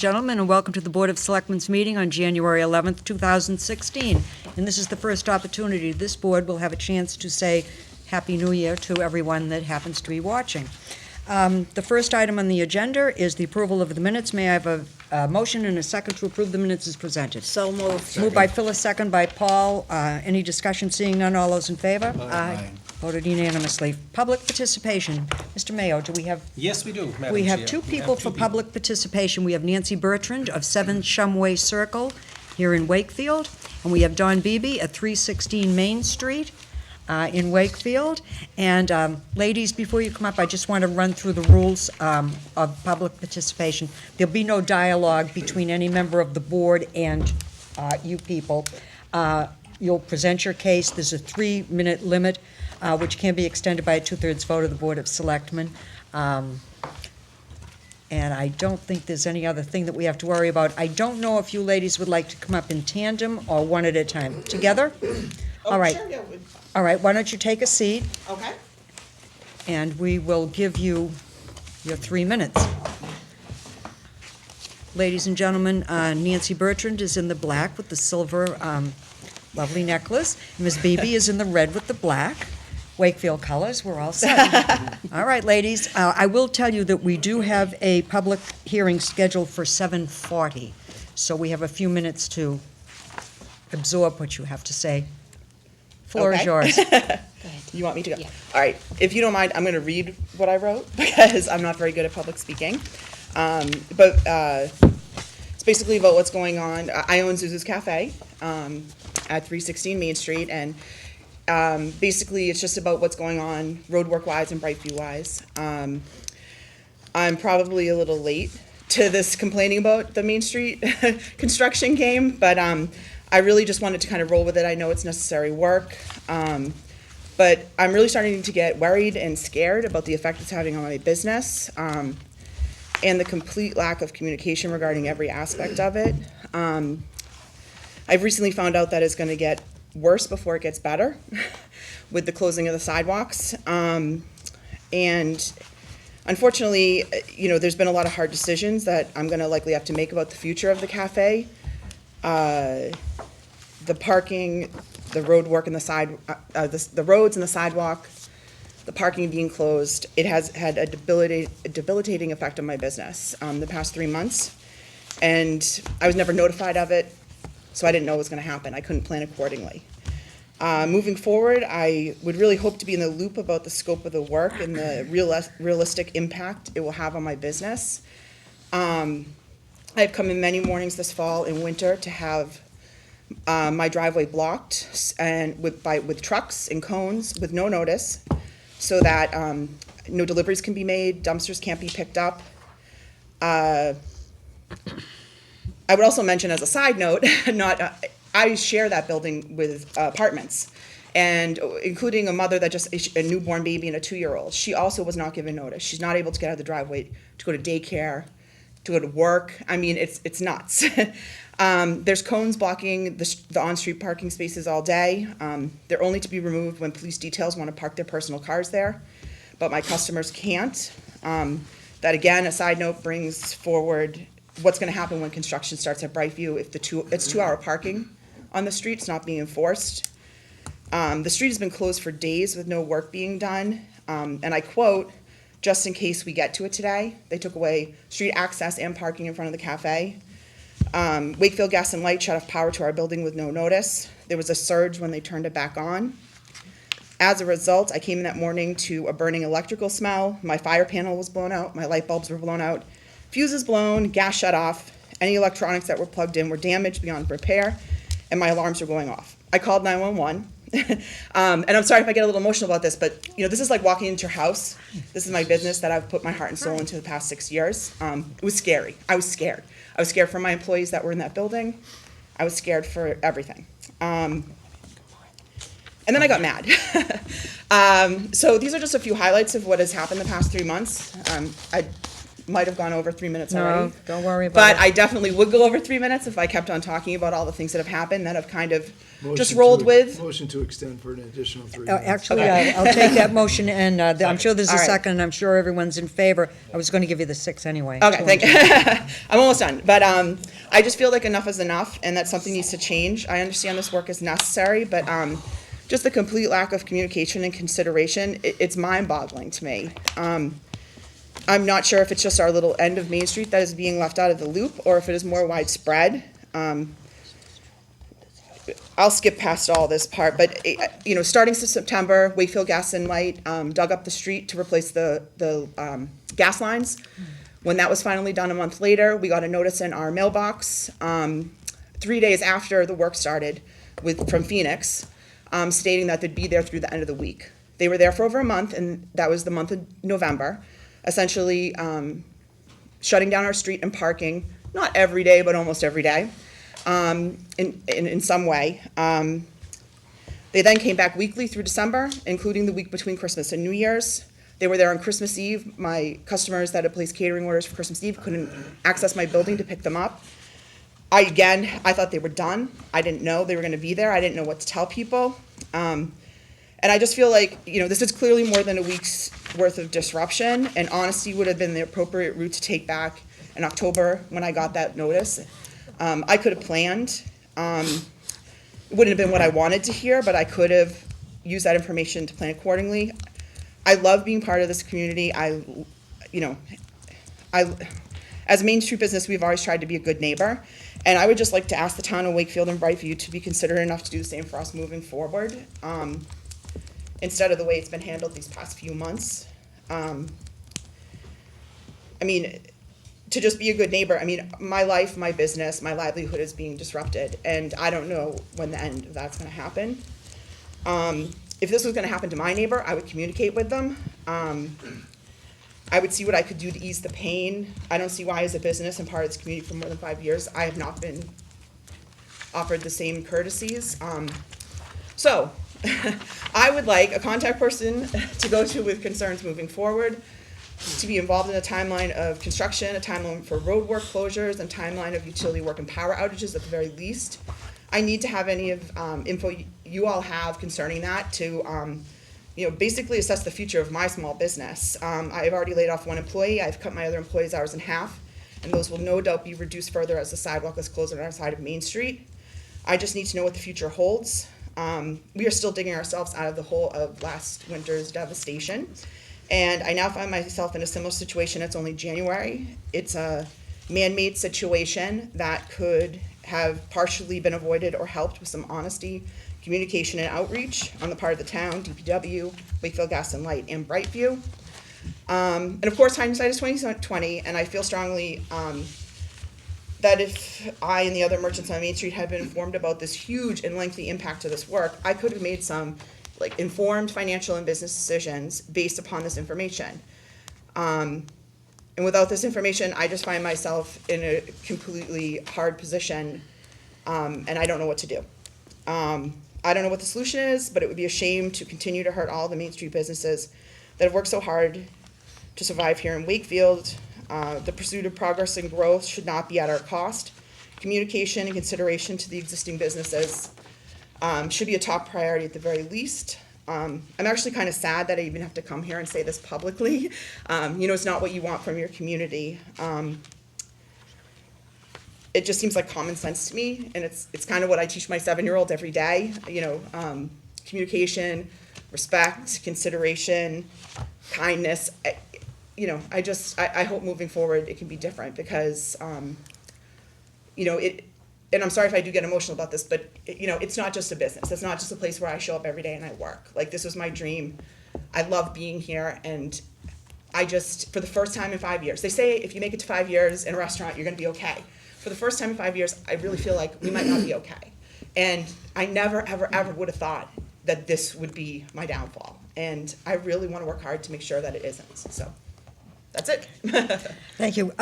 gentlemen, and welcome to the Board of Selectmen's meeting on January 11th, 2016. And this is the first opportunity this board will have a chance to say Happy New Year to everyone that happens to be watching. The first item on the agenda is the approval of the minutes. May I have a motion and a second to approve the minutes as presented? So moved. Moved by Phyllis, second by Paul. Any discussion? Seeing none, all those in favor? Aye. Voted unanimously. Public participation. Mr. Mayo, do we have? Yes, we do, Madam We have Chair. two We people have for two public participation. We have Nancy Bertrand of 7 Shumway Circle here in Wakefield, and we have Don Beebe at 316 Main Street in Wakefield. And ladies, before you come up, I just want to run through the rules of public participation. There'll be no dialogue between any member of the board and you people. You'll present your case. There's a 3-minute limit, which can be extended by a 2/3 vote of the Board of Selectmen. And I don't think there's any other thing that we have to worry about. I don't know if you ladies would like to come up in tandem or one at a time. Together? All right. Sure, yeah, All right, why don't you take a seat, okay. and we will give you your 3 minutes. Ladies and gentlemen, Nancy Bertrand is in the black with the silver lovely necklace. Ms. Beebe is in the red with the black. Wakefield colors, we're all set. All right, ladies, I will tell you that we do have a public hearing scheduled for 7:40, so we have a few minutes to absorb what you have to say. Floor is Okay. yours. You want me to go? Yeah. All right. If you don't mind, I'm going to read what I wrote because I'm not very good at public speaking. But it's basically about what's going on. I own Zuzu's Cafe at 316 Main Street, and basically it's just about what's going on roadwork-wise and Brightview-wise. I'm probably a little late to this complaining about the Main Street construction game, but I really just wanted to kind of roll with it. I know it's necessary work, but I'm really starting to get worried and scared about the effect it's having on my business, and the complete lack of communication regarding every aspect of it. I've recently found out that it's going to get worse before it gets better with the closing of the sidewalks. And unfortunately, you know, there's been a lot of hard decisions that I'm going to likely have to make about the future of the cafe. The parking, the road work and the roads and the sidewalk, the parking being closed, it has had a debilitating effect on my business the past 3 months. And I was never notified of it, so I didn't know it was going to happen. I couldn't plan accordingly. Moving forward, I would really hope to be in the loop about the scope of the work and the realistic impact it will have on my business. I've come in many mornings this fall and winter to have my driveway blocked and with trucks and cones with no notice, so that no deliveries can be made, dumpsters can't be picked up. I would also mention as a side note, I share that building with apartments, and including a mother that just a newborn baby and a 2-year-old. She also was not given notice. She's not able to get out of the driveway to go to daycare, to go to work. I mean, it's nuts. There's cones blocking the on-street parking spaces all day. They're only to be removed when police details want to park their personal cars there, but my customers can't. That again, a side note, brings forward what's going to happen when construction starts at Brightview if it's 2-hour parking on the street. It's not being enforced. The street has been closed for days with no work being done. And I quote, "Just in case we get to it today, they took away street access and parking in front of the cafe. Wakefield Gas and Light shut off power to our building with no notice. There was a surge when they turned it back on. As a result, I came in that morning to a burning electrical smell. My fire panel was blown out. My light bulbs were blown out. Fuses blown, gas shut off. Any electronics that were plugged in were damaged beyond repair, and my alarms were going off. I called 911. And I'm sorry if I get a little emotional about this, but you know, this is like walking into your house. This is my business that I've put my heart and soul into the past 6 years. It was scary. I was scared. I was scared for my employees that were in that building. I was scared for everything. And then I got mad. So these are just a few highlights of what has happened the past 3 months. might have gone over 3 minutes No, already. don't worry about But it. I definitely would go over 3 minutes if I kept on talking about all the things that have happened that have kind of just Motion rolled to- with. Motion to extend for an additional 3 minutes. Actually, Okay. I'll take that motion, and I'm sure there's a All right. second, and I'm sure everyone's in favor. I was going to give you the 6 anyway. Okay, thank you. I'm almost done, but I just feel like enough is enough, and that something needs to change. I understand this work is necessary, but just the complete lack of communication and consideration, it's mind-boggling to me. I'm not sure if it's just our little end of Main Street that is being left out of the loop, or if it is more widespread. I'll skip past all this part, but, starting since September, Wakefield Gas and Light dug up the street to replace the gas lines. When that was finally done a month later, we got a notice in our mailbox, 3 days after the work started from Phoenix, stating that they'd be there through the end of the week. They were there for over a month, and that was the month of November, essentially shutting down our street and parking, not every day, but almost every day, in some way. They then came back weekly through December, including the week between Christmas and New Year's. They were there on Christmas Eve. My customers that had placed catering orders for Christmas Eve couldn't access my building to pick them up. I thought they were done. I didn't know they were gonna be there. I didn't know what to tell people. And I just feel like, this is clearly more than a week's worth of disruption, and honesty would have been the appropriate route to take back in October when I got that notice. I could have planned. It wouldn't have been what I wanted to hear, but I could have used that information to plan accordingly. I love being part of this community. As a Main Street business, we've always tried to be a good neighbor. And I would just like to ask the town of Wakefield and Brightview to be considerate enough to do the same for us moving forward, instead of the way it's been handled these past few months. To just be a good neighbor, my life, my business, my livelihood is being disrupted, and I don't know when the end of that's gonna happen. If this was gonna happen to my neighbor, I would communicate with them. I would see what I could do to ease the pain. I don't see why, as a business and part of this community for more than 5 years, I have not been offered the same courtesies. So, I would like a contact person to go to with concerns moving forward, to be involved in a timeline of construction, a timeline for road work closures, and timeline of utility work and power outages at the very least. I need to have any of info you all have concerning that to basically assess the future of my small business. I've already laid off one employee. I've cut my other employees' hours in half, and those will no doubt be reduced further as the sidewalk is closed on our side of Main Street. I just need to know what the future holds. We are still digging ourselves out of the hole of last winter's devastation, and I now find myself in a similar situation. It's only January. It's a man-made situation that could have partially been avoided or helped with some honesty, communication, and outreach on the part of the town, DPW, Wakefield Gas and Light, and Brightview. And of course, hindsight is 20/20, and I feel strongly that if I and the other merchants on Main Street had been informed about this huge and lengthy impact of this work, I could have made some informed financial and business decisions based upon this information. And without this information, I just find myself in a completely hard position, and I don't know what to do. I don't know what the solution is, but it would be a shame to continue to hurt all the Main Street businesses that have worked so hard to survive here in Wakefield. The pursuit of progress and growth should not be at our cost. Communication and consideration to the existing businesses should be a top priority at the very least. I'm actually kind of sad that I even have to come here and say this publicly. It's not what you want from your community. It just seems like common sense to me, and it's kind of what I teach my 7-year-old every day. Communication, respect, consideration, kindness. I hope moving forward it can be different because, and I'm sorry if I do get emotional about this, but it's not just a business. It's not just a place where I show up every day and I work. This was my dream. I love being here, and for the first time in 5 years, they say if you make it to 5 years in a restaurant, you're gonna be okay. For the first time in 5 years, I really feel like we might not be okay. And I never, ever, ever would have thought that this would be my downfall. And I really want to work hard to make sure that it isn't. So that's it. Thank you.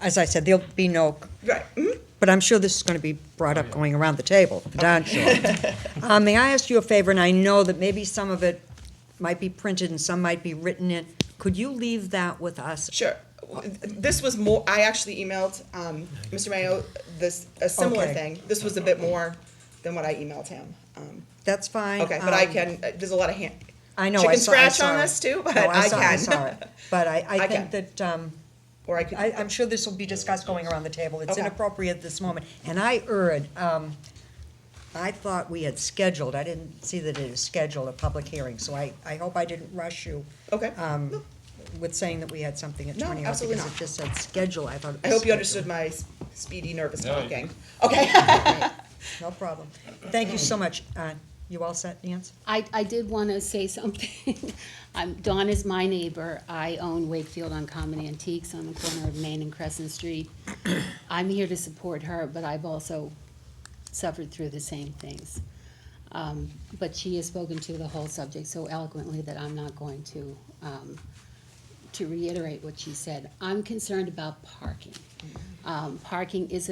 As I said, there'll be no, Right. Mm-hmm. but I'm sure this is going to be brought up going around the table, for darn sure. May I ask you a favor, and I know that maybe some of it might be printed and some might be written in. Could you leave that with us? Sure. this was more, I actually emailed, Mr. Mayo, a similar Okay. thing. This was a bit more than what I emailed him. That's fine. Okay, but I can, there's a lot of I know, chicken I scratch saw on it. this too, but No, I I can. saw it. But I I think can. that, Or I could, I'm sure this will be discussed going around the table. It's Okay. inappropriate at this moment. And I erred. I thought we had scheduled, I didn't see that it is scheduled, a public hearing, so I hope I didn't rush you okay. with saying that we had something at No, 20 absolutely because not. it just said schedule. I thought it I was hope you scheduled. understood my speedy, nervous No, you- talking. Okay. No problem. Thank you so much. You all set, Nancy? I did want to say something. Dawn is my neighbor. I own Wakefield on Common Antiques on the corner of Main and Crescent Street. I'm here to support her, but I've also suffered through the same things. But she has spoken to the whole subject so eloquently that I'm not going to reiterate what she said. I'm concerned about parking. Parking is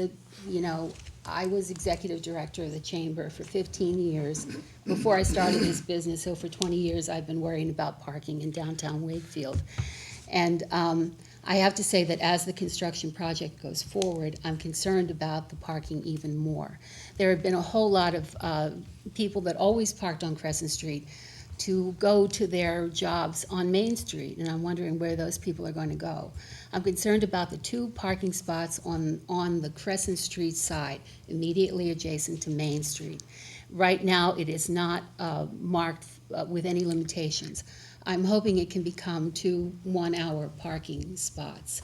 I was executive director of the chamber for 15 years before I started this business, so for 20 years I've been worrying about parking in downtown Wakefield. And I have to say that as the construction project goes forward, I'm concerned about the parking even more. There have been a whole lot of people that always parked on Crescent Street to go to their jobs on Main Street, and I'm wondering where those people are going to go. I'm concerned about the 2 parking spots on the Crescent Street side, immediately adjacent to Main Street. Right now, it is not marked with any limitations. I'm hoping it can become 2 one-hour parking spots.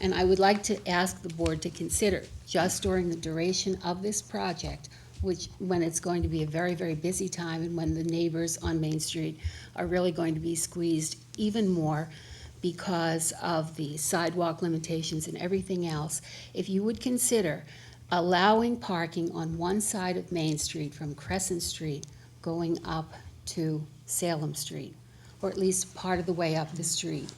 And I would like to ask the board to consider, just during the duration of this project, when it's going to be a very, very busy time and when the neighbors on Main Street are really going to be squeezed even more because of the sidewalk limitations and everything else, if you would consider allowing parking on one side of Main Street from Crescent Street going up to Salem Street, or at least part of the way up the street.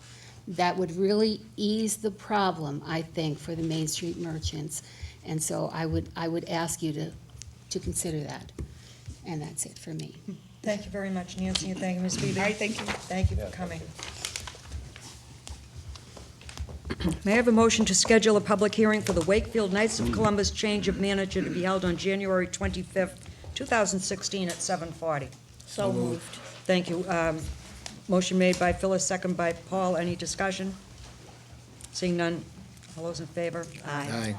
That would really ease the problem, I think, for the Main Street merchants. And so I would ask you to consider that. And that's it for me. Thank you very much, Nancy, and thank you, Ms. Beebe. All right, thank you. Thank you for coming. May I have a motion to schedule a public hearing for the Wakefield Knights of Columbus change of manager to be held on January 25th, 2016 at 7:40? So moved. Thank you. Motion made by Phyllis, second by Paul. Any discussion? Seeing none, all those in favor? Aye.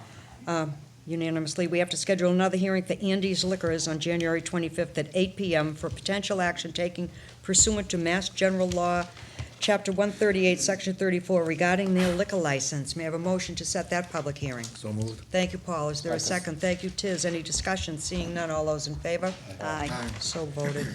Unanimously. We have to schedule another hearing for Andy's Liquors on January 25th at 8 p.m. for potential action taken pursuant to Mass General Law, Chapter 138, Section 34, regarding their liquor license. May I have a motion to set that public hearing? So moved. Thank you, Paul. Is there a second? Thank you, Tiz. Any discussion? Seeing none, all those in favor? Aye. So voted.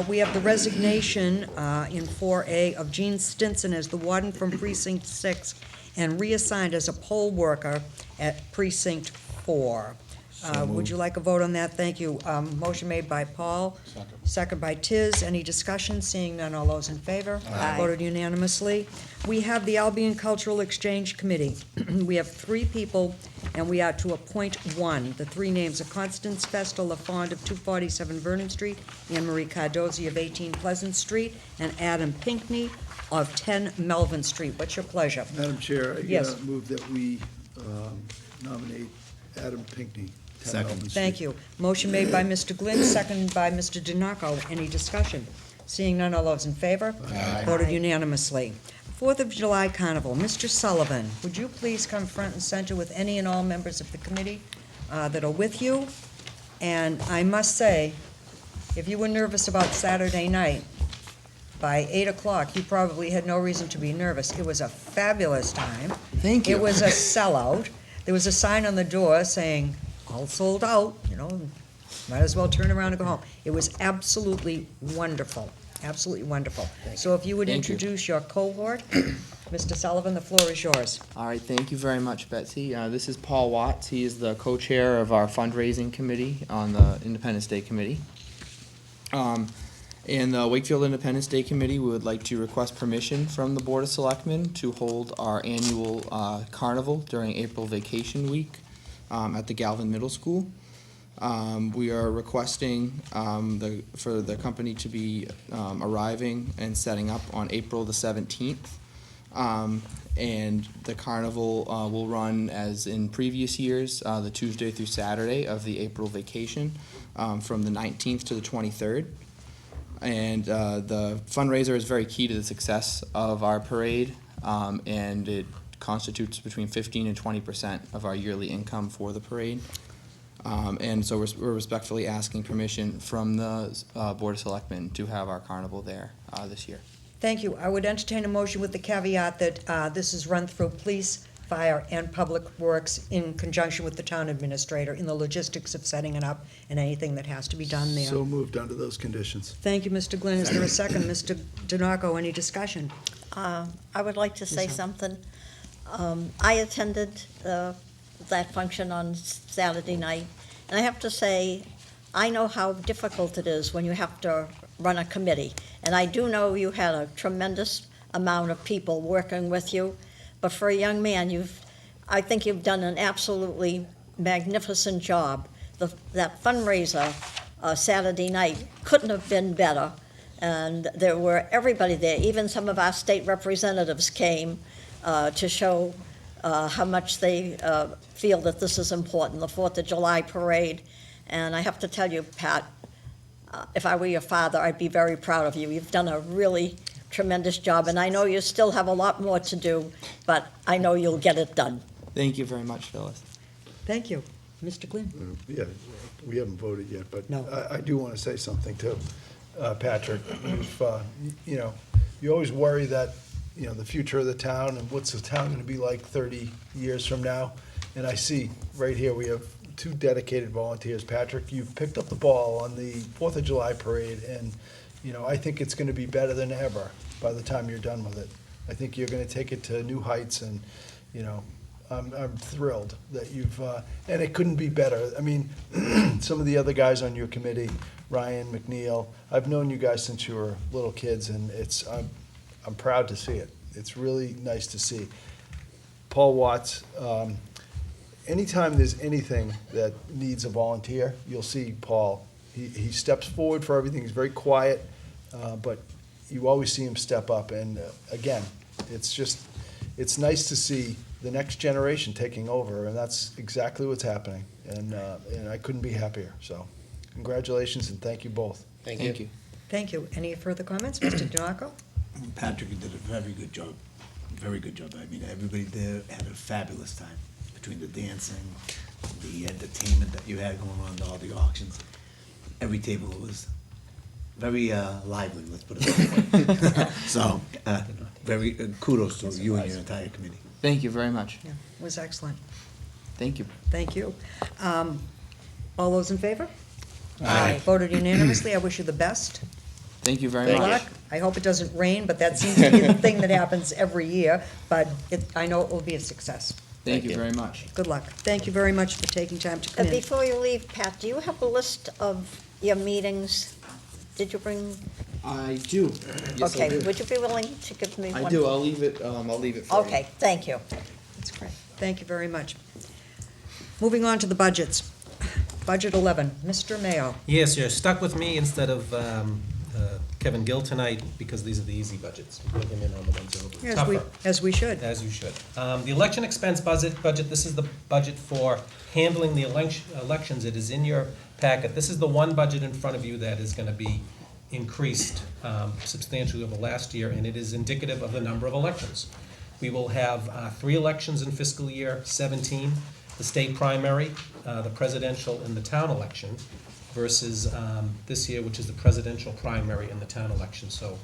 We have the resignation in 4A of Gene Stinson as the warden from Precinct 6 and reassigned as a poll worker at Precinct 4. Would moved. you like a vote on that? Thank you. Motion made by Paul. Second by Tiz. Any discussion? Seeing none, all those in favor? Aye. Voted unanimously. We have the Albion Cultural Exchange Committee. We have 3 people, and we are to appoint 1. The 3 names are Constance Festa LaFond of 247 Vernon Street, Anne Marie Cardozi of 18 Pleasant Street, and Adam Pinkney of 10 Melvin Street. What's your pleasure? Madam Chair, I Yes. move that we nominate Adam Pinkney. 10 Melvin Street. Thank you. Motion made by Mr. Glynn, seconded by Mr. Dinoco. Any discussion? Seeing none, all those in favor? Aye. Voted unanimously. 4th of July Carnival. Mr. Sullivan, would you please come front and center with any and all members of the committee that are with you? And I must say, if you were nervous about Saturday night, by 8 o'clock, you probably had no reason to be nervous. It was a fabulous time. Thank you. It was a sellout. There was a sign on the door saying, all sold out, might as well turn around and go home. It was absolutely wonderful, absolutely wonderful. So if you would Thank you. introduce your cohort, Mr. Sullivan, the floor is yours. All right, thank you very much, Betsy. This is Paul Watts. He is the co-chair of our fundraising committee on the Independence Day Committee. In the Wakefield Independence Day Committee, we would like to request permission from the Board of Selectmen to hold our annual carnival during April vacation week at the Galvin Middle School. We are requesting for the company to be arriving and setting up on April the 17th. And the carnival will run as in previous years, the Tuesday through Saturday of the April vacation, from the 19th to the 23rd. And the fundraiser is very key to the success of our parade, and it constitutes between 15 and 20% of our yearly income for the parade. And so we're respectfully asking permission from the Board of Selectmen to have our carnival there this year. Thank you. I would entertain a motion with the caveat that this is run through police, fire, and public works in conjunction with the town administrator in the logistics of setting it up and anything that has to be done there. So moved under those conditions. Thank you, Mr. Glenn. Is there a second? Mr. DiNarco, any discussion? I would like to say something. I attended that function on Saturday night, and I have to say, I know how difficult it is when you have to run a committee. And I do know you had a tremendous amount of people working with you, but for a young man, I think you've done an absolutely magnificent job. That fundraiser Saturday night couldn't have been better, and there were everybody there. Even some of our state representatives came to show how much they feel that this is important, the 4th of July parade. And I have to tell you, Pat, if I were your father, I'd be very proud of you. You've done a really tremendous job, and I know you still have a lot more to do, but I know you'll get it done. Thank you very much, Phyllis. Thank you. Mr. Glenn? Yeah, we haven't voted yet, but No. I do want to say something too. Patrick, you always worry that, the future of the town and what's the town going to be like 30 years from now. And I see right here, we have 2 dedicated volunteers. Patrick, you've picked up the ball on the 4th of July parade, and, I think it's going to be better than ever by the time you're done with it. I think you're going to take it to new heights, and, I'm thrilled that you've, and it couldn't be better. I mean, some of the other guys on your committee, Ryan, McNeil, I've known you guys since you were little kids, and I'm proud to see it. It's really nice to see. Paul Watts, anytime there's anything that needs a volunteer, you'll see Paul. He steps forward for everything. He's very quiet, but you always see him step up. And again, it's nice to see the next generation taking over, and that's exactly what's happening. And I couldn't be happier. So congratulations, and thank you both. Thank you. Thank you. Any further comments? Mr. DiNarco? Patrick, you did a very good job. Very good job. I mean, everybody there had a fabulous time between the dancing, the entertainment that you had going on, all the auctions. Every table was very lively, let's put it that way. So, very kudos to you and your entire committee. Thank you very much. Yeah, it was excellent. Thank you. Thank you. All those in favor? Aye. Voted unanimously. I wish you the best. Thank you very Good much. luck. I hope it doesn't rain, but that seems to be the thing that happens every year. But I know it will be a success. Thank you very much. Good luck. Thank you very much for taking time to come in. Before you leave, Pat, do you have a list of your meetings? Did you bring? I do. Yes, I Okay, do. would you be willing to give me one? I do. I'll leave it for you. Okay, thank you. That's great. Thank you very much. Moving on to the budgets. Budget 11, Mr. Mayo. Yes, you're stuck with me instead of Kevin Gill tonight, because these are the easy budgets. Put him in on the ones that are tougher. As we should. As you should. The election expense budget, this is the budget for handling the elections. It is in your packet. This is the one budget in front of you that is gonna be increased substantially over last year, and it is indicative of the number of elections. We will have 3 elections in fiscal year 17, the state primary, the presidential, and the town election, versus this year, which is the presidential primary and the town election. So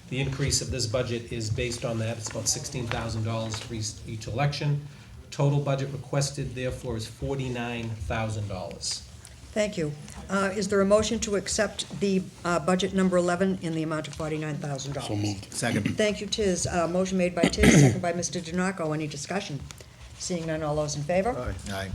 the increase of this budget is based on that. It's about $16,000 for each election. Total budget requested, therefore, is $49,000. Thank you. Is there a motion to accept the budget number 11 in the amount of $49,000? So moved. Second. Thank you, Tiz. Motion made by Tiz, second by Mr. DiNarco. Any discussion? Seeing none, all those in favor? Aye. Aye.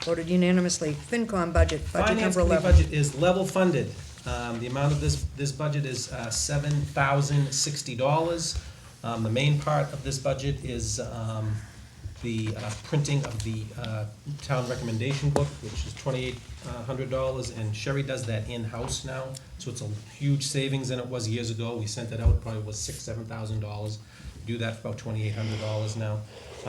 Voted unanimously. FinCom budget Finance number committee 11. budget is level funded. The amount of this budget is $7,060. The main part of this budget is the printing of the town recommendation book, which is $2,800, and Sherry does that in-house now, so it's a huge savings than it was years ago. We sent it out, probably was $6,000 to $7,000. do that for about $2,800 now.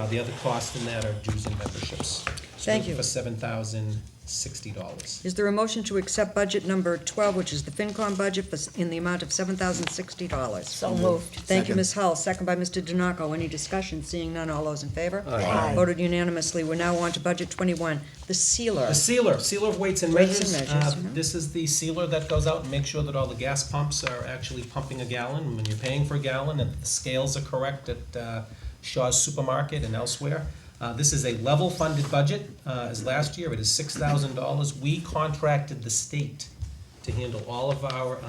The other costs in that are dues and memberships. So Thank you. For $7,060. Is there a motion to accept budget number 12, which is the FinCom budget, in the amount of $7,060? So moved. Thank you, Ms. Hull. Second by Mr. Denoco. Any discussion? Seeing none, all those in favor? Aye. Voted unanimously. We're now on to budget 21, the sealer. The sealer of weights and Weights measures. and measures, mhm. This is the sealer that goes out and makes sure that all the gas pumps are actually pumping a gallon when you're paying for a gallon, and the scales are correct at Shaw's Supermarket and elsewhere. This is a level funded budget, as last year. It is $6,000. We contracted the state to handle all of our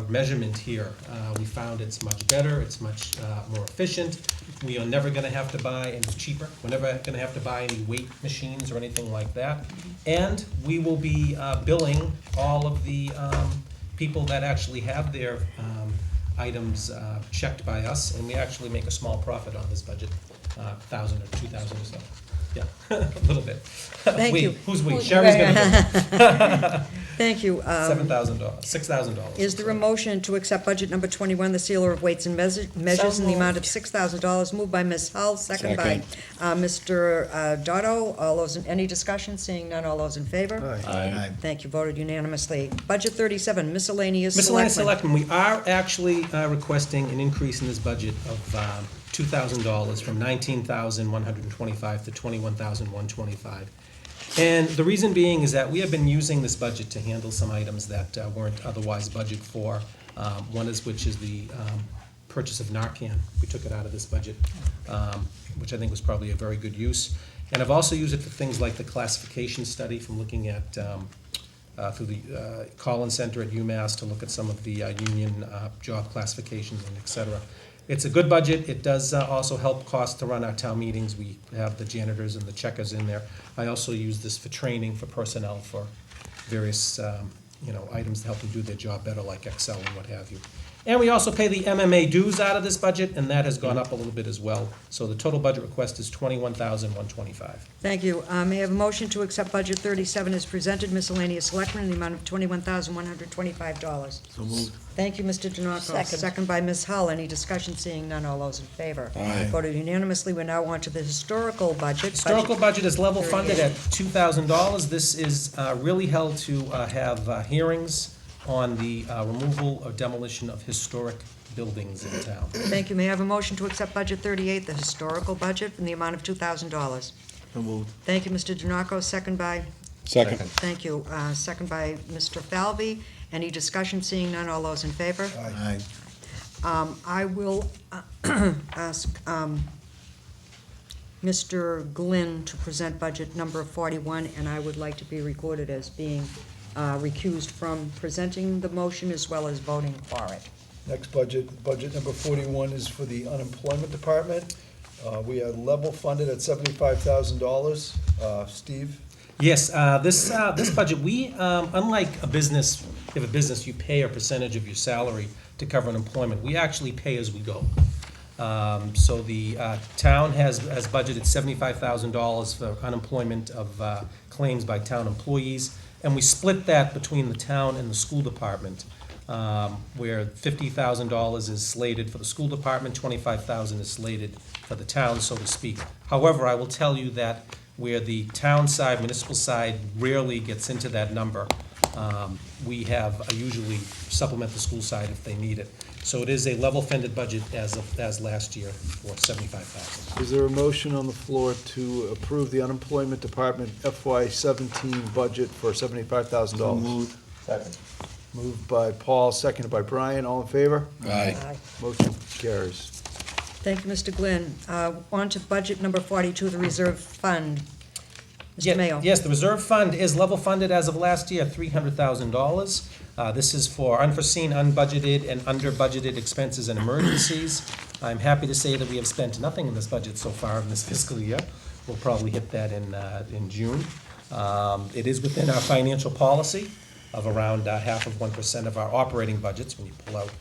measurement here. We found it's much better, it's much more efficient. We are never gonna have to buy, and it's cheaper, we're never gonna have to buy any weight machines or anything like that. And we will be billing all of the people that actually have their items checked by us, and we actually make a small profit on this budget, 1,000 or 2,000 or so. Yeah, a little bit. Thank We. you. Who's we? Sherry's gonna bill. Thank you. $7,000, $6,000. Is there a motion to accept budget number 21, the sealer of weights and measures in the amount of $6,000? Moved by Ms. Hull, second by Mr. Dotto. All those, any discussion? Seeing none, all those in favor? Aye. Thank you, voted unanimously. Budget 37, miscellaneous Miscellaneous selectmen. selectmen, we are actually requesting an increase in this budget of $2,000 from $19,125 to $21,125. And the reason being is that we have been using this budget to handle some items that weren't otherwise budgeted for. One is, which is the purchase of Narcan. We took it out of this budget, which I think was probably a very good use. And I've also used it for things like the classification study, from looking at, through the Collins Center at UMass, to look at some of the union job classifications and et cetera. It's a good budget. It does also help cost to run our town meetings. We have the janitors and the checkers in there. I also use this for training for personnel for various, items to help them do their job better, like Excel and what have you. And we also pay the MMA dues out of this budget, and that has gone up a little bit as well. So the total budget request is $21,125. Thank you. May I have a motion to accept budget 37 as presented, miscellaneous selectmen, in the amount of $21,125? So moved. Thank you, Mr. Denoco. Second. Second by Ms. Hull. Any discussion? Seeing none, all those in favor? Aye. Voted unanimously. We're now on to the historical budget. Historical budget is level funded at $2,000. This is really held to have hearings on the removal or demolition of historic buildings in town. Thank you. May I have a motion to accept budget 38, the historical budget, in the amount of $2,000? So moved. Thank you, Mr. Denoco. Second by? Second. Thank you. Second by Mr. Falvey. Any discussion? Seeing none, all those in favor? Aye. I will ask Mr. Glynn to present budget number 41, and I would like to be recorded as being recused from presenting the motion as well as voting for it. Next budget number 41 is for the unemployment department. We are level funded at $75,000. Steve? Yes, this budget, we, unlike a business, if you have a business, you pay a percentage of your salary to cover unemployment. We actually pay as we go. So the town has budgeted $75,000 for unemployment of claims by town employees, and we split that between the town and the school department, where $50,000 is slated for the school department, $25,000 is slated for the town, so to speak. However, I will tell you that where the town side, municipal side rarely gets into that number, we have usually supplement the school side if they need it. So it is a level funded budget as last year for $75,000. Is there a motion on the floor to approve the unemployment department FY17 budget for $75,000? So moved. Second. Moved by Paul, seconded by Brian. All in favor? Aye. Motion carries. Thank you, Mr. Glynn. On to budget number 42, the reserve fund. Mr. Mayo. Yes, the reserve fund is level funded as of last year, $300,000. This is for unforeseen, unbudgeted, and under-budgeted expenses and emergencies. I'm happy to say that we have spent nothing in this budget so far in this fiscal year. We'll probably hit that in June. It is within our financial policy of around 0.5% of our operating budgets when you pull out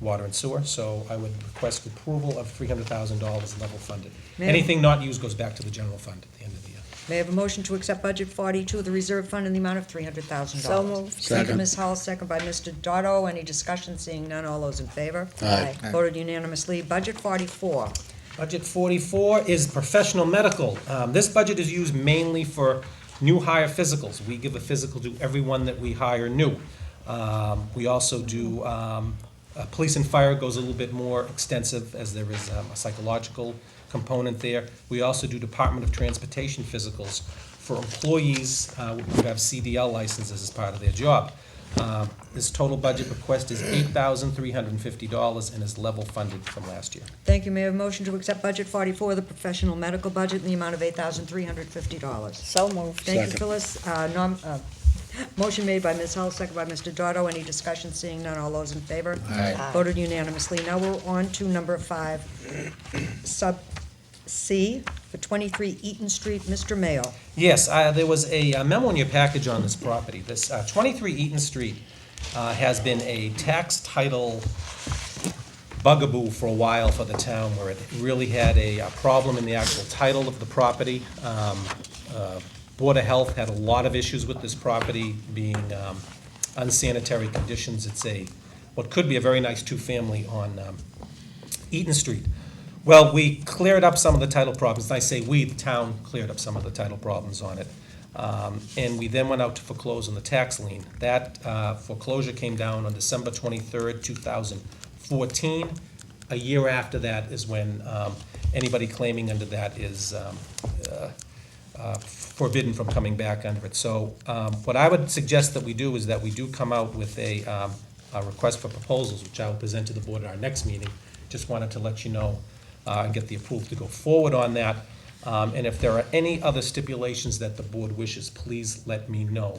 water and sewer. So I would request approval of $300,000 level funded. Ma'am. Anything not used goes back to the general fund at the end of the year. May I have a motion to accept budget 42, the reserve fund, in the amount of $300,000? So moved. Thank you, Ms. Hull, second by Mr. Dotto. Any discussion? Seeing none, all those in favor? Aye. Voted unanimously. Budget 44. Budget 44 is professional medical. This budget is used mainly for new hire physicals. We give a physical to everyone that we hire new. We also do, police and fire goes a little bit more extensive, as there is a psychological component there. We also do Department of Transportation physicals for employees who have CDL licenses as part of their job. This total budget request is $8,350 and is level funded from last year. Thank you. May I have a motion to accept budget 44, the professional medical budget, in the amount of $8,350? So moved. Thank you, Phyllis. Motion made by Ms. Hull, second by Mr. Dotto. Any discussion? Seeing none, all those in favor? Aye. Voted unanimously. Now we're on to number 5, sub C, for 23 Eaton Street. Mr. Mayo. Yes, there was a memo in your package on this property. This 23 Eaton Street has been a tax title bugaboo for a while for the town, where it really had a problem in the actual title of the property. Board of Health had a lot of issues with this property being unsanitary conditions. It's what could be a very nice two-family on Eaton Street. Well, we cleared up some of the title problems. And I say we, the town, cleared up some of the title problems on it. And we then went out to foreclose on the tax lien. That foreclosure came down on December 23rd, 2014. A year after that is when anybody claiming under that is forbidden from coming back under it. So what I would suggest that we do is that we do come out with a request for proposals, which I will present to the board at our next meeting. Just wanted to let you know and get the approval to go forward on that. And if there are any other stipulations that the board wishes, please let me know.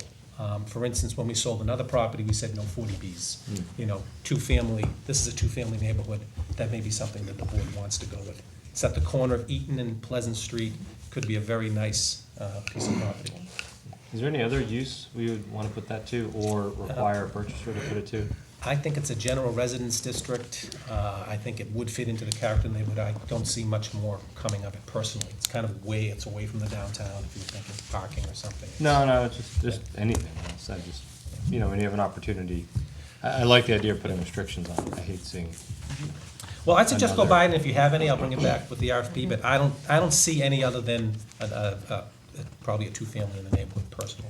For instance, when we sold another property, we said no 40Bs. You know, two-family, this is a two-family neighborhood. That may be something that the board wants to go with. It's at the corner of Eaton and Pleasant Street. Could be a very nice piece of property. Is there any other use we would want to put that to, or require a purchaser to put it to? I think it's a general residence district. I think it would fit into the character of the neighborhood. I don't see much more coming of it personally. It's kind of it's away from the downtown if you're thinking parking or something. No, just anything else. I just, when you have an opportunity, I like the idea of putting restrictions on it. I hate seeing. Well, I'd suggest go by, and if you have any, I'll bring it back with the RFP, but I don't see any other than probably a two-family in the neighborhood personally.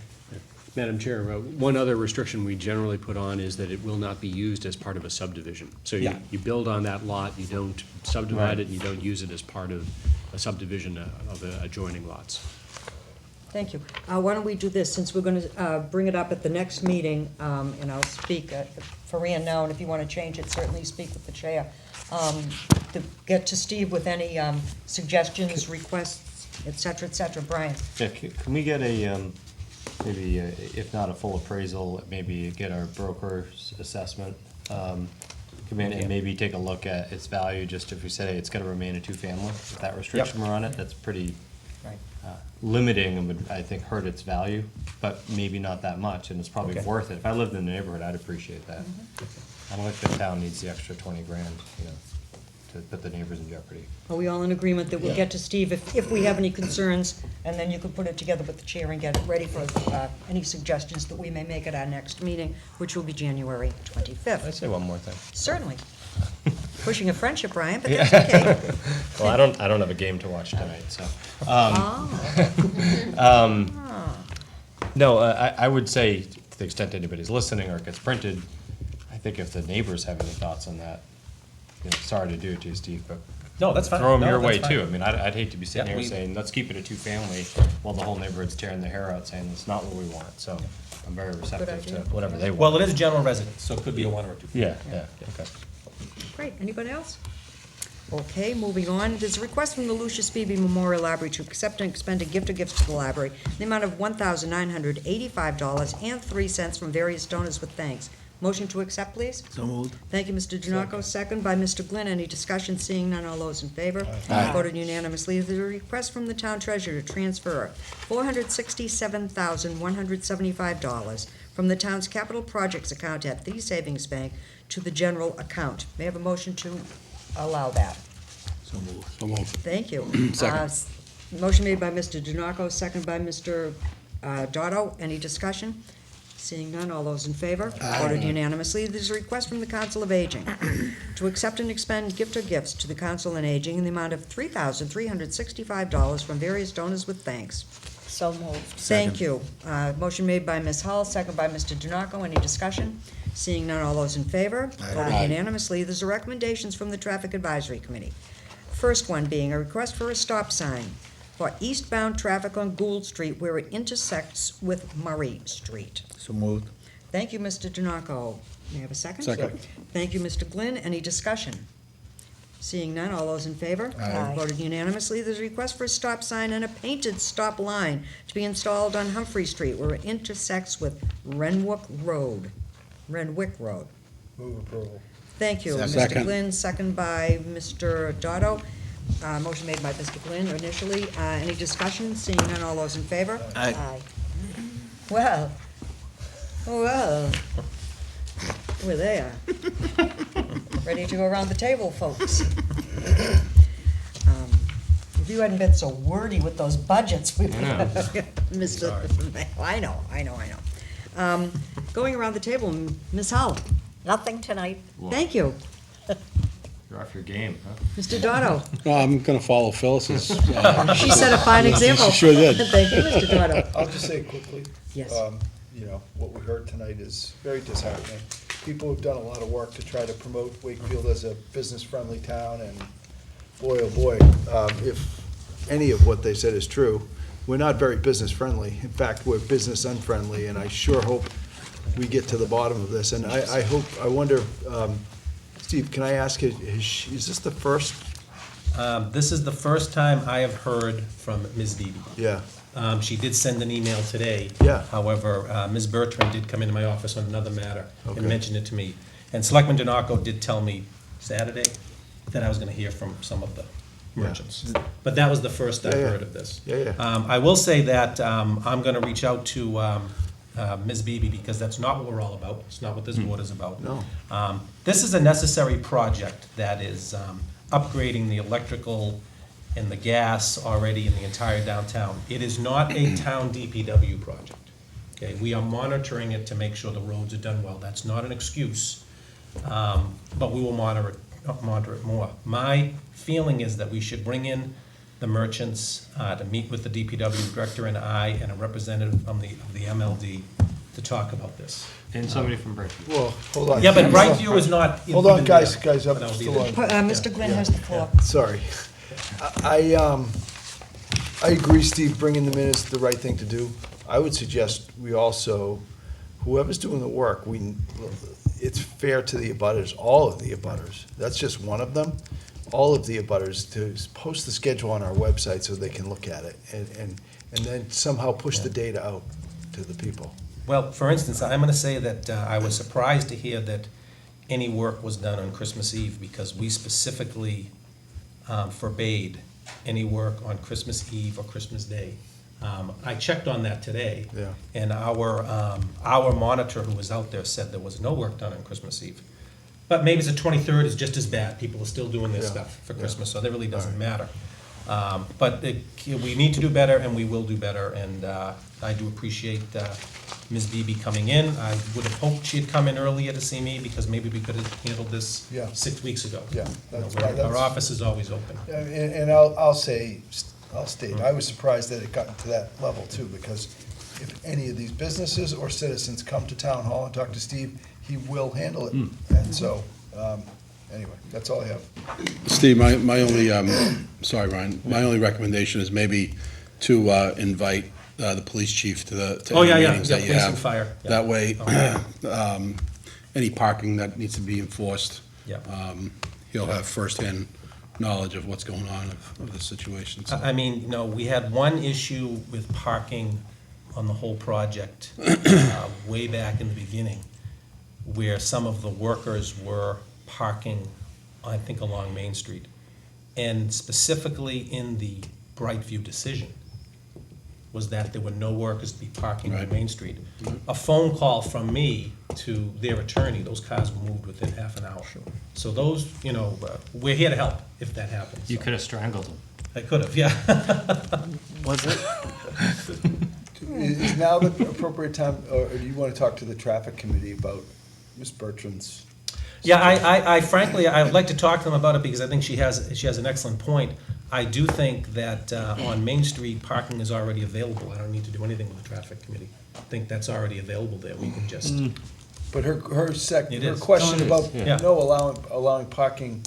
Madam Chair, one other restriction we generally put on is that it will not be used as part of a subdivision. So Yeah. you build on that lot, you don't subdivide it, and you don't use it as part of a subdivision of adjoining lots. Thank you. Why don't we do this, since we're going to bring it up at the next meeting, and I'll speak for Ann now, and if you want to change it, certainly speak with the chair. To get to Steve with any suggestions, requests, et cetera, Brian. Yeah, can we get maybe, if not a full appraisal, maybe get our broker's assessment? Come in and maybe take a look at its value, just if we say it's gonna remain a two-family, if that restriction were on it, that's pretty Right. limiting and would, I think, hurt its value, but maybe not that much, and it's probably Okay. worth it. If I lived in the neighborhood, I'd appreciate that. I don't think the town needs the extra 20 grand, to put the neighbors in jeopardy. Are we all in agreement that we'll get to Steve if we have any concerns, and then you can put it together with the chair and get it ready for any suggestions that we may make at our next meeting, which will be January 25th? I'd say one more thing. Certainly. Pushing a friendship, Brian, but that's okay. Well, I don't have a game to watch tonight, so. No, I would say, to the extent anybody's listening or it gets printed, I think if the neighbors have any thoughts on that, sorry to do it to you, Steve, but No, that's fine. throw them No, your that's way fine. too. I mean, I'd hate to be sitting Yeah, here we- saying, let's keep it a two-family, while the whole neighborhood's tearing their hair out saying that's not what we want, so I'm very receptive to idea. whatever they want. Well, it is general residence, so it could be a one or a two. Yeah, okay. Great, anybody else? Okay, moving on, there's a request from the Lucius Phoebe Memorial Library to accept and expend a gift of gifts to the library in the amount of $1,985.03 from various donors with thanks. Motion to accept, please? So moved. Thank you, Mr. Dinoco. Second by Mr. Glenn. Any discussion? Seeing none, all those in favor? Aye. Voted unanimously. There's a request from the town treasurer to transfer $467,175 from the town's capital projects account at the Savings Bank to the general account. May I have a motion to allow that? So moved. Thank you. Motion made by Mr. Denoco, second by Mr. Dotto. Any discussion? Seeing none, all those in favor? Voted unanimously. There's a request from the Council of Aging to accept and expend gift or gifts to the Council on Aging in the amount of $3,365 from various donors with thanks. So moved. Thank you. Motion made by Ms. Hull, second by Mr. Denoco. Any discussion? Seeing none, all those in favor? Voted unanimously. There's recommendations from the Traffic Advisory Committee. First one being a request for a stop sign for eastbound traffic on Gould Street where it intersects with Murray Street. So moved. Thank you, Mr. Denoco. May I have a second? Second. Thank you, Mr. Glynn. Any discussion? Seeing none, all those in favor? Aye. Voted unanimously. There's a request for a stop sign and a painted stop line to be installed on Humphrey Street where it intersects with Renwick Road. Move approval. Thank you, Mr. Second. Glynn, second by Mr. Dotto. Motion made by Mr. Glynn initially. Any discussion? Seeing none, all those in favor? Aye. Well, we're there. Ready to go around the table, folks. If you hadn't been so wordy with those budgets, we would have, Mr. I know. Going around the table, Ms. Hull, Nothing tonight. thank you. You're off your game, huh? Mr. Dotto, Well, I'm gonna follow Phyllis's. she set a fine example. sure did. Thank you, Mr. Dotto. I'll just say quickly. Yes. You know, what we heard tonight is very disheartening. People have done a lot of work to try to promote Wakefield as a business-friendly town, and boy, oh boy, if any of what they said is true, we're not very business-friendly. In fact, we're business-unfriendly, and I sure hope we get to the bottom of this. And I wonder, Steve, can I ask, is this the first? This is the first time I have heard from Ms. Beebe. Yeah, She did send an email today. Yeah. However, Ms. Bertrand did come into my office on another matter Okay. and mention it to me. And Selectman Denoco did tell me Saturday that I was gonna hear from some of the merchants. But that was the first I've Yeah, yeah. heard of this. Yeah, yeah. I will say that I'm gonna reach out to Ms. Beebe, because that's not what we're all about. It's not what this board is about. No. This is a necessary project that is upgrading the electrical and the gas already in the entire downtown. It is not a town DPW project. Okay, we are monitoring it to make sure the roads are done well. That's not an excuse, but we will monitor it more. My feeling is that we should bring in the merchants to meet with the DPW director and I and a representative from the MLD to talk about this. And somebody from Brighton. well, hold on. Yeah, but Brightview is not. Hold on, even guys, there, I'm but I'll be still there. on. Mr. Glynn has the floor. Sorry. I agree, Steve, bringing them in is the right thing to do. I would suggest we also, whoever's doing the work, it's fair to the abutters, all of the abutters. That's just one of them. All of the abutters to post the schedule on our website so they can look at it and then somehow push the data out to the people. Well, for instance, I'm gonna say that I was surprised to hear that any work was done on Christmas Eve, because we specifically forbade any work on Christmas Eve or Christmas Day. I checked on that today. Yeah. And our monitor who was out there said there was no work done on Christmas Eve. But maybe the 23rd is just as bad. People are still doing their Yeah, stuff for yeah. Christmas, so that really doesn't All matter. But we need to do better, and we will do better, and I do appreciate Ms. Beebe coming in. I would have hoped she had come in earlier to see me, because maybe we could have handled this Yeah. 6 weeks ago. Yeah, You know, that's right. Our office is always open. And I'll state, I was surprised that it got to that level too, because if any of these businesses or citizens come to town hall and talk to Steve, he will handle it. And so, anyway, that's all I have. Steve, my only, sorry, Ryan, my only recommendation is maybe to invite the police chief to Oh, any yeah, meetings that you police and have. fire. Yeah. That way, Okay. any parking that needs to be enforced, Yeah. he'll have firsthand knowledge of what's going on of the situation. So, I mean, you know, we had one issue with parking on the whole project way back in the beginning, where some of the workers were parking, I think, along Main Street. And specifically in the Brightview decision was that there were no workers to be parking on Right. Main Street. A phone call from me to their attorney, those cars were moved within half an hour. So those, you know, we're here to help if that happens. You So, could have strangled him. I could have, yeah. Was it? Is now the appropriate time, or do you want to talk to the traffic committee about Ms. Bertrand's? Yeah, I frankly, I'd like to talk to them about it because I think she has an excellent point. I do think that on Main Street, parking is already available. I don't need to do anything with the traffic committee. I think that's already available there. We can just, But her It her is. question Oh, it about is, yeah. allowing parking,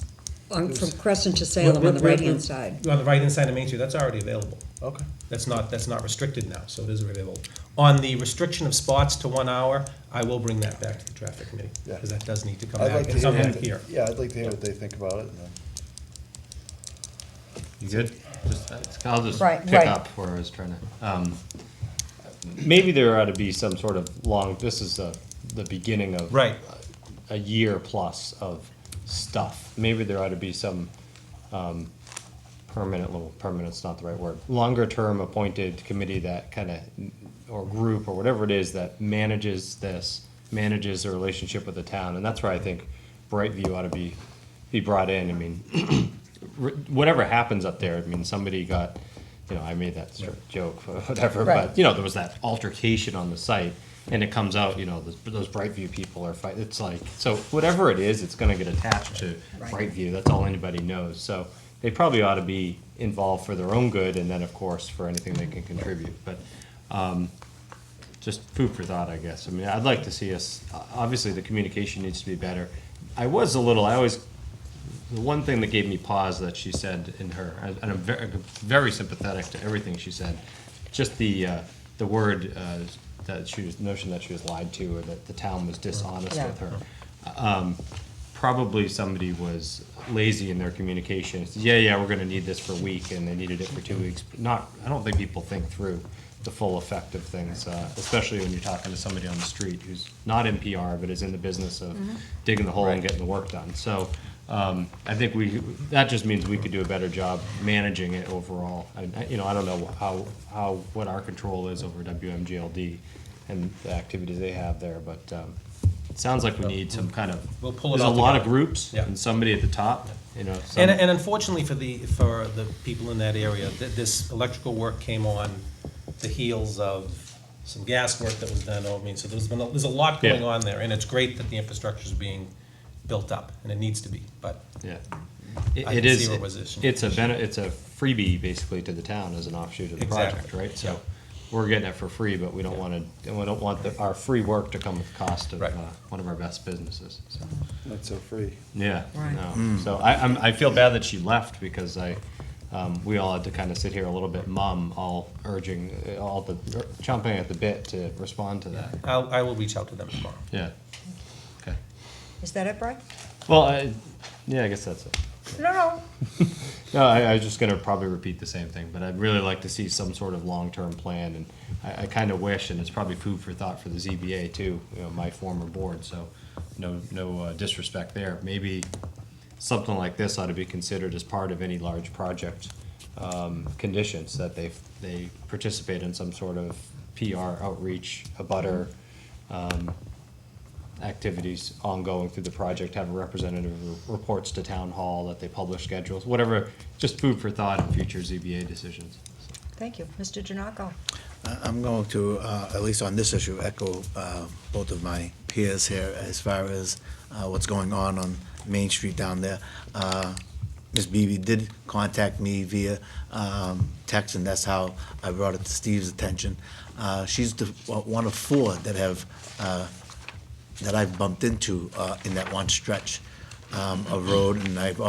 From Crescent to Salem on the right-hand side. on the right-hand side of Main Street, that's already available. okay. That's not restricted now, so it is available. On the restriction of spots to 1 hour, I will bring that back to the traffic committee, Yeah. because that does need to come I'd back. like to It's hear something what here. Yeah, I'd like to hear what they think about it. and then- You good? I'll just Right, pick right. up where I was trying to, maybe there ought to be some sort of this is the beginning of. Right. A year plus of stuff. Maybe there ought to be some, permanent's not the right word, longer term appointed committee that kind of, or group or whatever it is that manages the relationship with the town. And that's where I think Brightview ought to be brought in. I mean, whatever happens up there, I mean, somebody got, I made that joke, whatever, Right. but, there was that altercation on the site, and it comes out, those Brightview people are fighting, it's like, so whatever it is, it's gonna get attached to Right. Brightview, that's all anybody knows, so they probably ought to be involved for their own good, and then, of course, for anything they can contribute, but, just food for thought, I guess. I mean, I'd like to see us, obviously, the communication needs to be better. The one thing that gave me pause that she said in her, and I'm very sympathetic to everything she said, just the word, notion that she was lied to, or that the town was dishonest Yeah. with her. Probably somebody was lazy in their communication. Yeah, we're gonna need this for a week, and they needed it for 2 weeks. I don't think people think through the full effect of things, especially when you're talking to somebody on the street who's not in PR, but is in the business of digging the hole and getting the work done. So, I think that just means we could do a better job managing it overall. I don't know what our control is over WMGLD and the activities they have there, but, it sounds like we need some kind of. We'll pull it There's all a lot of together. groups Yeah. and somebody at the top, And unfortunately for the people in that area, this electrical work came on the heels of some gas work that was done. I mean, so there's a lot going Yeah. on there, and it's great that the infrastructure is being built up, and it needs to be, but Yeah. I It can is, see where position. it's a freebie basically to the town as an offshoot of the project, Exactly. right? So we're getting it for free, but we don't want our free work to come at the cost of, Right. one of our best businesses, so. Not so free. Yeah, Right. no. So I feel bad that she left because we all had to kind of sit here a little bit mum, all chomping at the bit to respond to that. I will reach out to them tomorrow. Yeah. Okay. Is that it, Brian? Well, yeah, I guess that's it. No. No, I was just gonna probably repeat the same thing, but I'd really like to see some sort of long-term plan, and I kind of wish, and it's probably food for thought for the ZBA too, my former board, so no disrespect there. Maybe something like this ought to be considered as part of any large project, conditions, that they participate in some sort of PR outreach, activities ongoing through the project, have a representative who reports to town hall, that they publish schedules, whatever, just food for thought in future ZBA decisions. Thank you. Mr. Giannaco? I'm going to, at least on this issue, echo both of my peers here as far as what's going on Main Street down there. Ms. Beebe did contact me via text, and that's how I brought it to Steve's attention. She's one of four that I've bumped into in that one stretch of road, and I've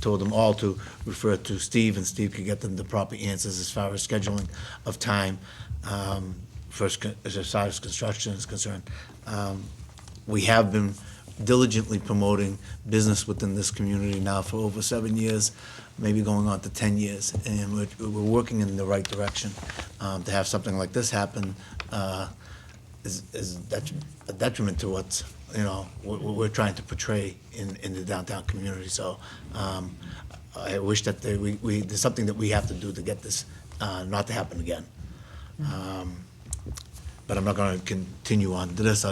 told them all to refer to Steve, and Steve could get them the proper answers as far as scheduling of time, as far as construction is concerned. We have been diligently promoting business within this community now for over 7 years, maybe going on to 10 years, and we're working in the right direction. To have something like this happen is a detriment to what we're trying to portray in the downtown community. So I wish that there's something that we have to do to get this not to happen again. But I'm not going to continue on to this.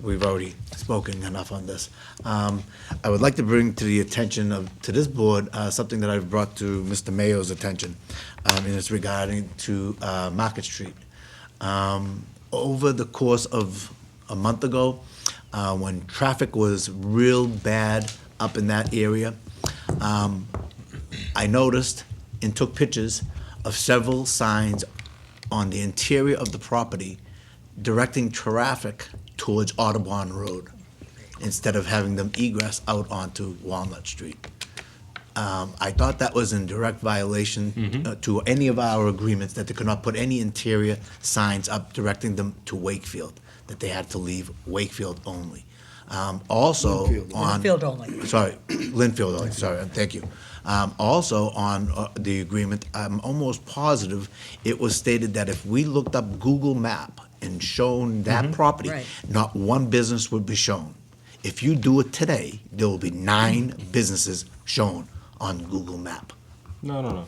we've already spoken enough on this. I would like to bring to the attention to this board, something that I've brought to Mr. Mayo's attention, and it's regarding to Market Street. Over the course of a month ago, when traffic was real bad up in that area, I noticed and took pictures of several signs on the interior of the property directing traffic towards Audubon Road instead of having them egress out onto Walnut Street. I thought that was in direct violation to any of our agreements, that they could not put any interior signs up directing them to Wakefield, that they had to leave Wakefield only. Also on. Field only. Sorry, Linfield only, sorry, thank you. Also on the agreement, I'm almost positive it was stated that if we looked up Google Map and shown that property, Right. not one business would be shown. If you do it today, there will be 9 businesses shown on Google Map. No,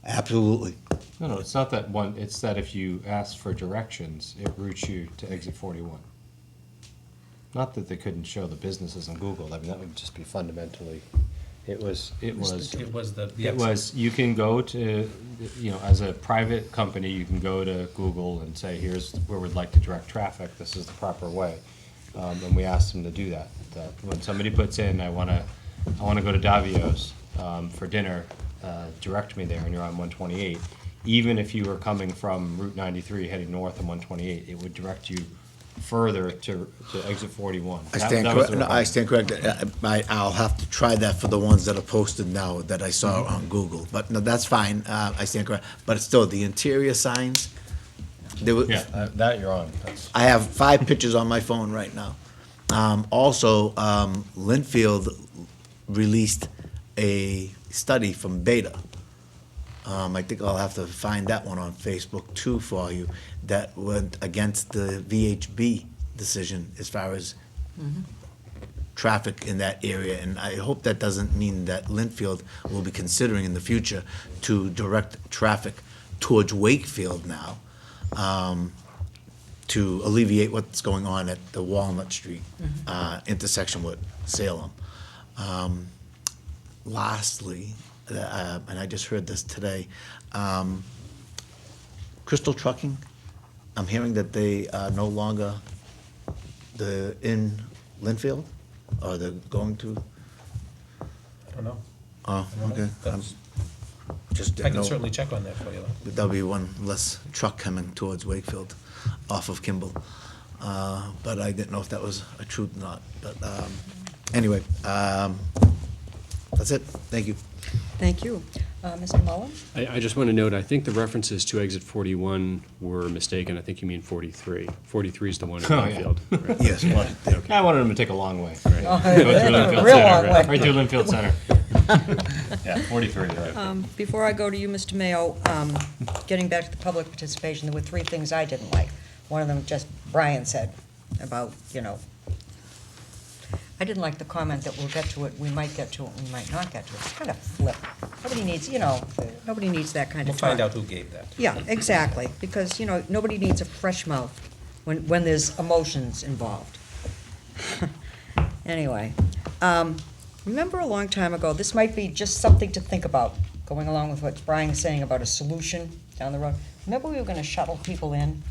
Absolutely. it's not that one, it's that if you ask for directions, it routes you to exit 41. Not that they couldn't show the businesses on Google, I mean, that would just be fundamentally, It was the. it was, you can go to, as a private company, you can go to Google and say, here's where we'd like to direct traffic, this is the proper way. And we asked them to do that, when somebody puts in, I wanna go to Wbos for dinner, direct me there, and you're on 128. Even if you were coming from Route 93 heading north on 128, it would direct you further to exit 41. I That- stand that was correct, the no, I requirement. stand corrected. I'll have to try that for the ones that are posted now that I saw on Google. But no, that's fine, I stand correct. But still, the interior signs, there was. Yeah, that you're on, that's. I have 5 pictures on my phone right now. Also, Linfield released a study from Beta. I think I'll have to find that one on Facebook too for you, that went against the VHB decision as far as traffic in that area. And I hope that doesn't mean that Linfield will be considering in the future to direct traffic towards Wakefield now, to alleviate what's going on at the Walnut Street intersection with Salem. Lastly, and I just heard this today, Crystal Trucking, I'm hearing that they are no longer in Linfield, or they're going to, I don't know. oh, I don't know. okay. That's- Just I didn't can know. certainly check on that for you, though. There'll be one less truck coming towards Wakefield off of Kimball. But I didn't know if that was a truth or not. But anyway, that's it. Thank you. Thank you. Mr. Mullen? I just want to note, I think the references to exit 41 were mistaken. I think you mean 43. 43 is the one in Oh, yeah. Wakefield. Right. Yes. I wanted them to take a long way. Right. Go through Linfield Real Center, long way. Right through Linfield Center. Yeah, 43, right. Before I go to you, Mr. Mayo, getting back to the public participation, there were 3 things I didn't like. One of them, just Brian said about, I didn't like the comment that we'll get to it, we might get to it, we might not get to it. It's kind of flip. Nobody needs, nobody needs that kind We'll of talk. find out who gave that. Yeah, exactly, because, nobody needs a fresh mouth when there's emotions involved. Anyway, remember a long time ago, this might be just something to think about, going along with what Brian's saying about a solution down the road. Remember we were gonna shuttle people in?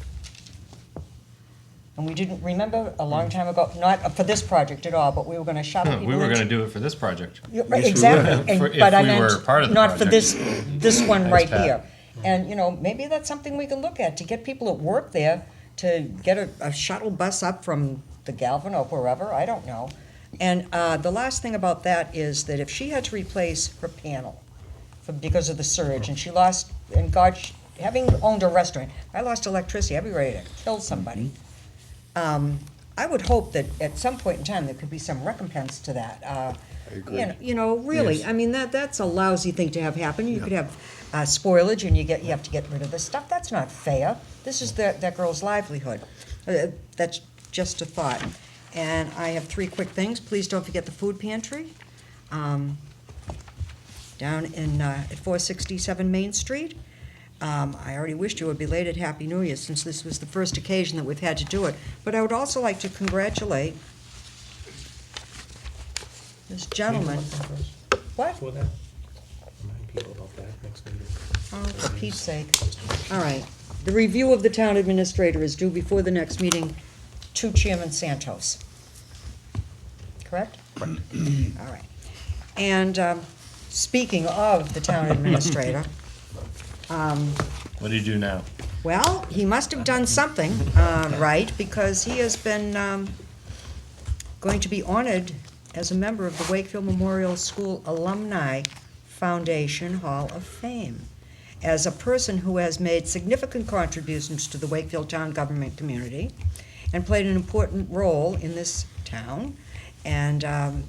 And we didn't, remember a long time ago, not for this project at all, but we were gonna shuttle people in? We were gonna do it for this project. Yeah, Yes, we exactly, were. and- For- if but I we were meant, part of the not for project. this one As right Pat. here. And, maybe that's something we can look at, to get people at work there, to get a shuttle bus up from the Galvin or wherever, I don't know. And the last thing about that is that if she had to replace her panel because of the surge, and she lost, and God, having owned a restaurant, I lost electricity, I'd be ready to kill somebody. I would hope that at some point in time, there could be some recompense to that. I agree. Really, Yes. I mean, that's a lousy thing to have happen. You could have spoilage, and you have to get rid of this stuff. That's not fair. This is that girl's livelihood. That's just a thought. And I have 3 quick things. Please don't forget the food pantry down at 467 Main Street. I already wished you a belated Happy New Year, since this was the first occasion that we've had to do it. But I would also like to congratulate this gentleman. What? For that, remind people about that next meeting. Oh, for Pete's sake. All right. The review of the town administrator is due before the next meeting to Chairman Santos. Correct? Correct. All right. And speaking of the town administrator, What do you do now? well, he must have done something right, because he has been going to be honored as a member of the Wakefield Memorial School Alumni Foundation Hall of Fame, as a person who has made significant contributions to the Wakefield town government community and played an important role in this town. And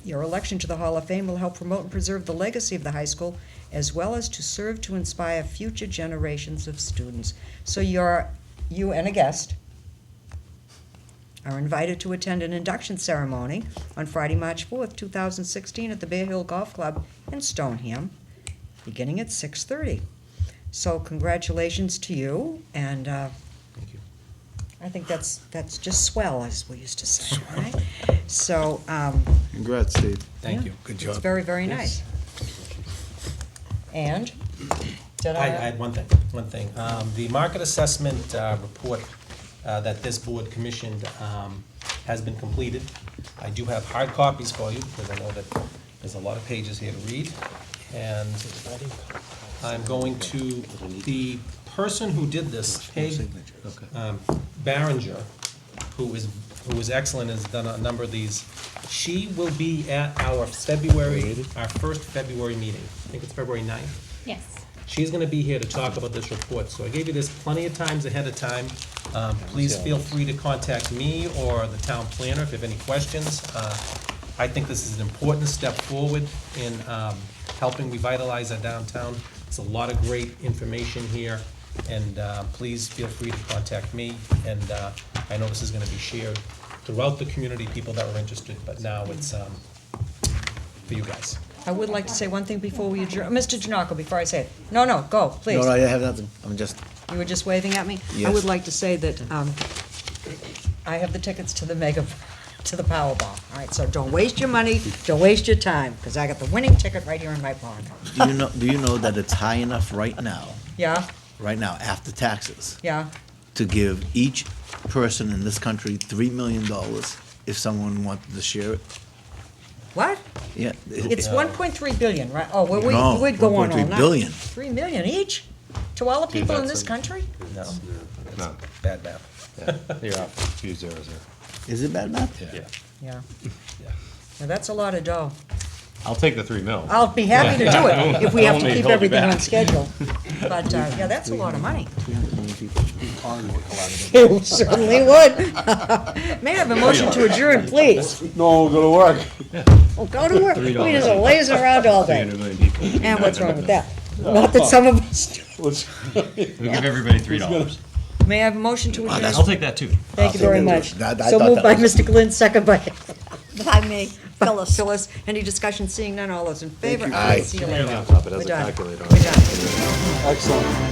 your election to the Hall of Fame will help promote and preserve the legacy of the high school, as well as to serve to inspire future generations of students. So you and a guest are invited to attend an induction ceremony on Friday, March 4th, 2016, at the Bear Hill Golf Club in Stoneham, beginning at 6:30. So congratulations to you, and Thank you. I think that's just swell, as we used to say, right? So, Congrats, Steve. Thank you. Good it's very, very nice. And, did I had one thing. The market assessment report that this board commissioned has been completed. I do have hard copies for you, because I know that there's a lot of pages here to read. And I'm going to, the person who did this, Paige Barringer, who is excellent, has done a number of these. She will be at our first February meeting. I think it's February 9th. Yes. She's gonna be here to talk about this report, so I gave you this plenty of times ahead of time. Please feel free to contact me or the town planner if you have any questions. I think this is an important step forward in helping revitalize our downtown. There's a lot of great information here, and please feel free to contact me. And I know this is gonna be shared throughout the community, people that were interested, but now it's for you guys. I would like to say one thing before we adjourn. Mr. Janako, before I say it. No, go, please. No, I have nothing. I'm just, You were just waving at me? I Yes. would like to say that I have the tickets to the Powerball. All right, so don't waste your money, don't waste your time, because I got the winning ticket right here in my pocket. do you know that it's high enough right now, Yeah, after taxes, yeah. to give each person in this country $3 million if someone wanted to share it? What? Yeah. It's 1.3 billion, right? Oh, well, No, we'd go on all 1.3 night. billion. 3 million each? To all the people in this country? No, No, bad math. yeah, you're off a few zeros there. Is it bad math? Yeah. Yeah. Yeah. Now, that's a lot of dough. I'll take the 3 mil. I'll be happy to do it if we have to Only keep hold you everything on back. schedule. But, yeah, that's a lot of money. 300 million people. It certainly would. May I have a motion to adjourn, please? No, go to work. Oh, go to work. We just lazing around all day. 300 million people. And what's wrong with that? Not that some of us do. We'll give everybody $3. May I have a motion to adjourn? I'll take that too. Thank you very much. I So thought moved that by was- Mr. Glenn, second by By me, Phyllis. Phyllis. Any discussion? Seeing none, all those in favor? Aye. See you later. On top, it has We're a done. calculator on We're it. done. Excellent.